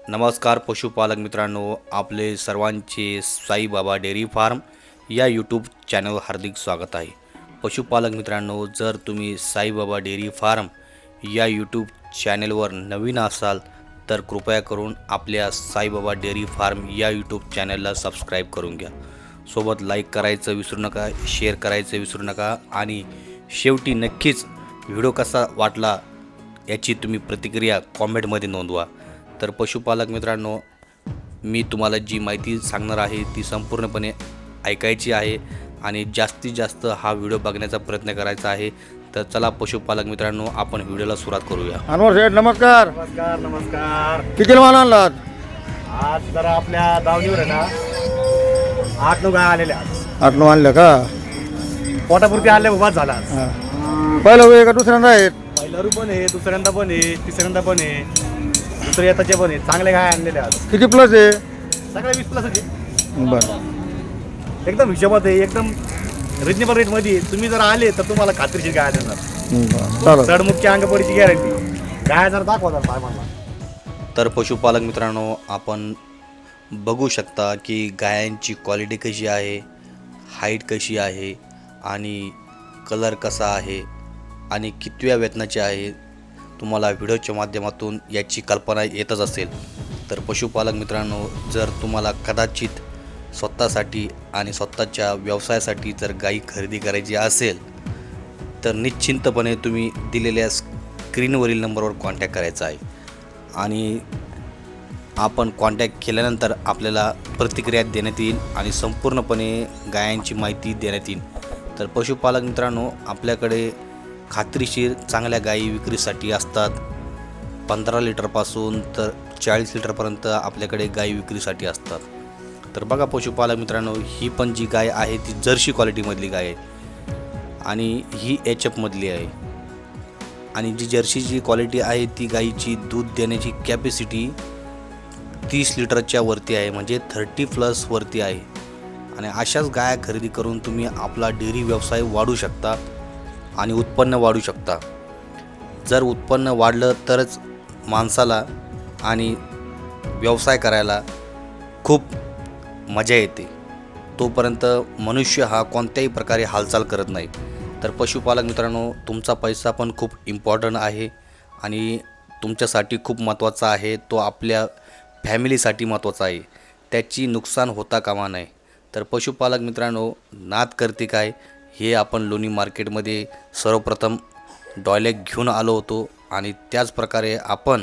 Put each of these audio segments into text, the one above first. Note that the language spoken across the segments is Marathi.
नमस्कार पशुपालक मित्रांनो, आपले सर्वांचे साईबाबा डेअरी फार्म या यूट्यूब चॅनलवर हार्दिक स्वागत आहे. पशुपालक मित्रांनो, जर तुम्ही साईबाबा डेअरी फार्म या यूट्यूब चॅनलवर नवीन असाल तर कृपया करून आपल्या साईबाबा डेअरी फार्म या यूट्यूब चॅनलला सबस्क्राईब करून घ्या. सोबत लाईक करायचं विसरू नका, शेअर करायचं विसरू नका आणि शेवटी नक्कीच व्हिडिओ कसा वाटला याची तुम्ही प्रतिक्रिया कॉमेंटमध्ये नोंदवा. तर पशुपालक मित्रांनो, मी तुम्हाला जी माहिती सांगणार आहे ती संपूर्णपणे ऐकायची आहे आणि जास्तीत जास्त हा व्हिडिओ बघण्याचा प्रयत्न करायचा आहे. तर चला पशुपालक मित्रांनो, आपण व्हिडिओला सुरुवात करूया. अनवर शेठ नमस्कार. नमस्कार नमस्कार. किती माल आणलात? आज जरा आपल्या दावणीवर आहे ना 8-9 गाय आलेल्या आज. 8-9 आणलं का? पोटापुरती आणल्या उभाच झाला आज. हा. पहिलं वेळ का दुसऱ्यांदा आहेत? पहिला रू पण आहे, दुसऱ्यांदा पण आहे, तिसऱ्यांदा पण आहे, दुसऱ्या येताचे पण आहे. चांगल्या गाय आणलेल्या आज किती प्लस आहे? सगळ्या 20+ आहे. बरं एकदम हिशोबात आहे, एकदम रिजनेबल रेटमध्ये. तुम्ही जर आले तर तुम्हाला खात्रीशीर गाय देणार. बरं चालेल. चढमुखी अंगपडीची गॅरंटी. गाय जर दाखवा साहेबांना. तर पशुपालक मित्रांनो, आपण बघू शकता की गायांची क्वालिटी कशी आहे, हाईट कशी आहे आणि कलर कसा आहे आणि कितव्या वेतनाची आहे. तुम्हाला व्हिडिओच्या माध्यमातून याची कल्पना येतच असेल. तर पशुपालक मित्रांनो, जर तुम्हाला कदाचित स्वतःसाठी आणि स्वतःच्या व्यवसायासाठी जर गाई खरेदी करायची असेल तर निश्चिंतपणे तुम्ही दिलेल्या स्क्रीनवरील नंबरवर कॉन्टॅक्ट करायचा आहे आणि आपण कॉन्टॅक्ट केल्यानंतर आपल्याला प्रतिक्रिया देण्यात येईल आणि संपूर्णपणे गायांची माहिती देण्यात येईल. तर पशुपालक मित्रांनो, आपल्याकडे खात्रीशीर चांगल्या गायी विक्रीसाठी असतात. 15 लिटरपासून तर 40 लिटरपर्यंत आपल्याकडे गायी विक्रीसाठी असतात. तर बघा पशुपालक मित्रांनो, ही पण जी गाय आहे ती जर्सी क्वालिटीमधली गाय आहे आणि ही HF मधली आहे. आणि जी जर्सीची क्वालिटी आहे ती गायीची दूध देण्याची कॅपॅसिटी 30 लिटरच्या वरती आहे, म्हणजे 30+ वरती आहे. आणि अशाच गाया खरेदी करून तुम्ही आपला डेअरी व्यवसाय वाढवू शकता आणि उत्पन्न वाढवू शकता. जर उत्पन्न वाढलं तरच माणसाला आणि व्यवसाय करायला खूप मजा येते. तोपर्यंत मनुष्य हा कोणत्याही प्रकारे हालचाल करत नाही. तर पशुपालक मित्रांनो, तुमचा पैसा पण खूप इम्पॉर्टंट आहे आणि तुमच्यासाठी खूप महत्त्वाचा आहे. तो आपल्या फॅमिलीसाठी महत्त्वाचा आहे. त्याची नुकसान होता कामा नये. तर पशुपालक मित्रांनो, नाद करते काय हे आपण लोणी मार्केटमध्ये सर्वप्रथम डॉयलेक घेऊन आलो होतो आणि त्याच प्रकारे आपण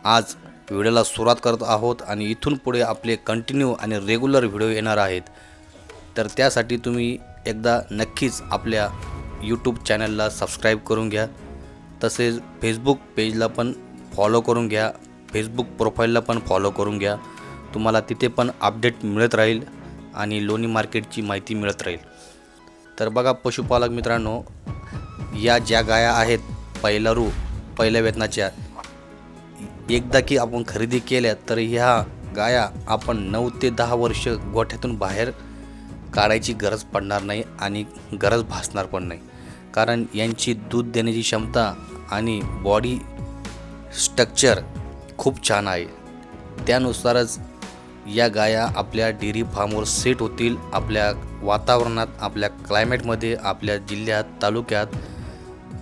आज व्हिडिओला सुरुवात करत आहोत आणि इथून पुढे आपले कंटिन्यू आणि रेग्युलर व्हिडिओ येणार आहेत. तर त्यासाठी तुम्ही एकदा नक्कीच आपल्या यूट्यूब चॅनलला सबस्क्राईब करून घ्या. तसेच फेसबुक पेजला पण फॉलो करून घ्या, फेसबुक प्रोफाईलला पण फॉलो करून घ्या. तुम्हाला तिथे पण अपडेट मिळत राहील आणि लोणी मार्केटची माहिती मिळत राहील. तर बघा पशुपालक मित्रांनो, या ज्या गाया आहेत पहिल्या वेतनाच्या, एकदा की आपण खरेदी केल्या तर ह्या गाया आपण 9 ते 10 वर्ष गोठ्यातून बाहेर काढायची गरज पडणार नाही आणि गरज भासणार पण नाही. कारण यांची दूध देण्याची क्षमता आणि बॉडी स्ट्रक्चर खूप छान आहे. त्यानुसारच या गाया आपल्या डेअरी फार्मवर सेट होतील. आपल्या वातावरणात, आपल्या क्लायमेटमध्ये, आपल्या जिल्ह्यात, तालुक्यात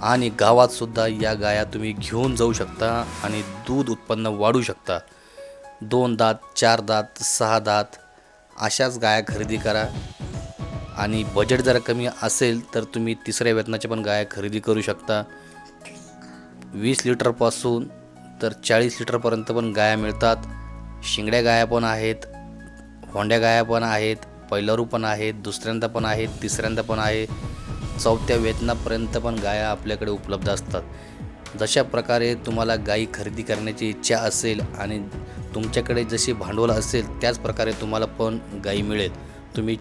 आणि गावातसुद्धा या गाया तुम्ही घेऊन जाऊ शकता आणि दूध उत्पन्न वाढवू शकता. 2 दात, 4 दात, 6 दात अशाच गाया खरेदी करा. आणि बजेट जर कमी असेल तर तुम्ही तिसऱ्या वेतनाच्या पण गाया खरेदी करू शकता. 20 लिटरपासून तर 40 लिटरपर्यंत पण गाया मिळतात. शिंगड्या गाया पण आहेत, होंड्या गाया पण आहेत, पहिलरू पण आहेत, दुसऱ्यांदा पण आहेत, तिसऱ्यांदा पण आहे, 4थ्या वेतनापर्यंत पण गाया आपल्याकडे उपलब्ध असतात. जशा प्रकारे तुम्हाला गायी खरेदी करण्याची इच्छा असेल आणि तुमच्याकडे जशी भांडवल असेल त्याच प्रकारे तुम्हाला पण गायी मिळेल. तुम्ही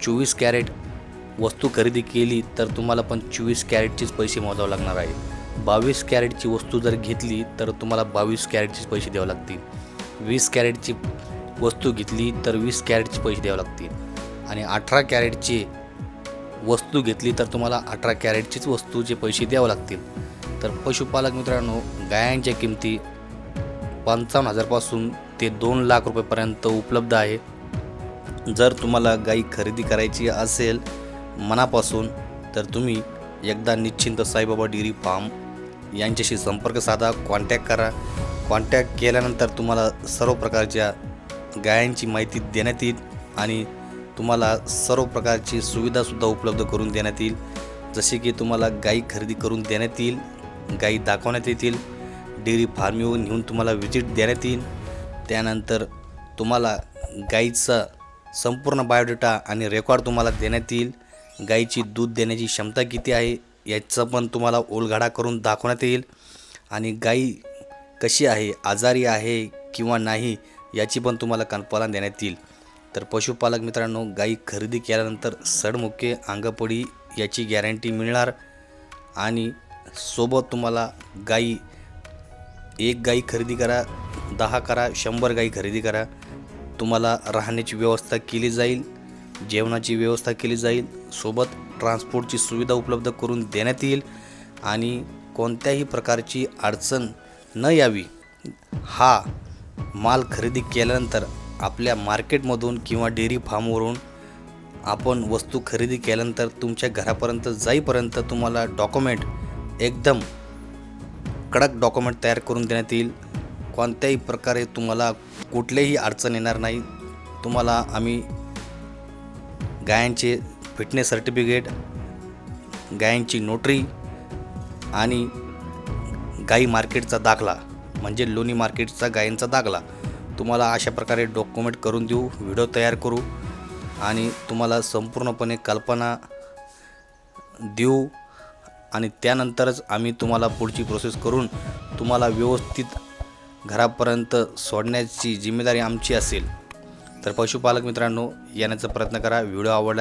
24 कॅरेट वस्तू खरेदी केली तर तुम्हाला पण 24 कॅरेटचेच पैसे मोजावे लागणार आहे. 22 कॅरेटची वस्तू जर घेतली तर तुम्हाला 22 कॅरेटचेच पैसे द्यावे लागतील. 20 कॅरेटची वस्तू घेतली तर 20 कॅरेटचे पैसे द्यावे लागतील आणि 18 कॅरेटची वस्तू घेतली तर तुम्हाला 18 कॅरेटचीच वस्तूचे पैसे द्यावे लागतील. तर पशुपालक मित्रांनो, गायांच्या किमती 55,000पासून ते 2 लाख रुपयेपर्यंत उपलब्ध आहे. जर तुम्हाला गाई खरेदी करायची असेल मनापासून तर तुम्ही एकदा निश्चिंत साईबाबा डेअरी फार्म यांच्याशी संपर्क साधा, कॉन्टॅक्ट करा. कॉन्टॅक्ट केल्यानंतर तुम्हाला सर्व प्रकारच्या गायांची माहिती देण्यात येईल आणि तुम्हाला सर्व प्रकारची सुविधासुद्धा उपलब्ध करून देण्यात येईल. जसे की तुम्हाला गाई खरेदी करून देण्यात येईल, गाई दाखवण्यात येतील, डेअरी फार्मवर नेऊन तुम्हाला व्हिजिट देण्यात येईल. त्यानंतर तुम्हाला गाईचा संपूर्ण बायोडेटा आणि रेकॉर्ड तुम्हाला देण्यात येईल. गाईची दूध देण्याची क्षमता किती आहे याचा पण तुम्हाला उलगडा करून दाखवण्यात येईल आणि गाई कशी आहे, आजारी आहे किंवा नाही याची पण तुम्हाला कल्पना देण्यात येईल. तर पशुपालक मित्रांनो, गाई खरेदी केल्यानंतर सडमुखे अंगपडी याची गॅरंटी मिळणार आणि सोबत तुम्हाला गाई, एक गाई खरेदी करा, 10 करा, 100 गाई खरेदी करा, तुम्हाला राहण्याची व्यवस्था केली जाईल, जेवणाची व्यवस्था केली जाईल, सोबत ट्रान्सपोर्टची सुविधा उपलब्ध करून देण्यात येईल आणि कोणत्याही प्रकारची अडचण न यावी. हा माल खरेदी केल्यानंतर आपल्या मार्केटमधून किंवा डेअरी फार्मवरून आपण वस्तू खरेदी केल्यानंतर तुमच्या घरापर्यंत जाईपर्यंत तुम्हाला डॉक्युमेंट एकदम कडक डॉक्युमेंट तयार करून देण्यात येईल. कोणत्याही प्रकारे तुम्हाला कुठलीही अडचण येणार नाही. तुम्हाला आम्ही गायांचे फिटनेस सर्टिफिकेट, गायांची नोटरी आणि गाई मार्केटचा दाखला म्हणजे लोणी मार्केटचा गायींचा दाखला तुम्हाला अशा प्रकारे डॉक्युमेंट करून देऊ, व्हिडिओ तयार करू आणि तुम्हाला संपूर्णपणे कल्पना देऊ आणि त्यानंतरच आम्ही तुम्हाला पुढची प्रोसेस करून तुम्हाला व्यवस्थित घरापर्यंत सोडण्याची जिम्मेदारी आमची असेल. तर पशुपालक मित्रांनो, येण्याचा प्रयत्न करा. व्हिडिओ आवडला